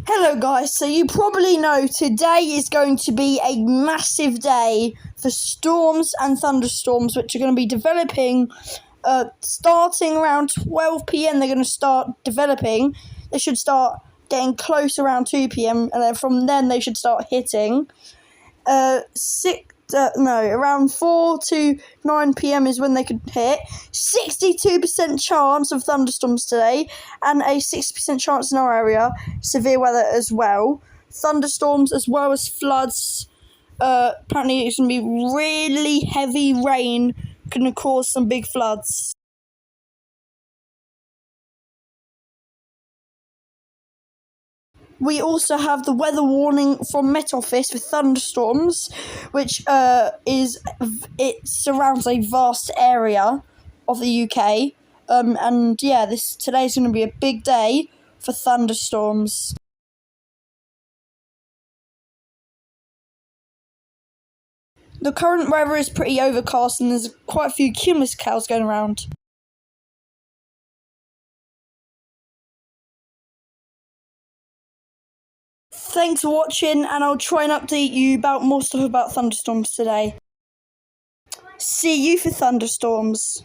Hello guys, so you probably know today is going to be a massive day for storms and thunderstorms, which are going to be developing starting around 12 p.m. They're going to start developing. They should start getting close around 2 p.m. and then from then they should start hitting. Around 4 to 9 p.m. is when they could hit. 62% chance of thunderstorms today, and a 60% chance in our area. Severe weather as well. Thunderstorms as well as floods. Apparently, it's going to be really heavy rain, going to cause some big floods. We also have the weather warning from Met Office for thunderstorms, which surrounds a vast area of the UK. Today's going to be a big day for thunderstorms. The current weather is pretty overcast, and there's quite a few cumulus clouds going around. Thanks for watching, and I'll try and update you about more stuff about thunderstorms today. See you for thunderstorms.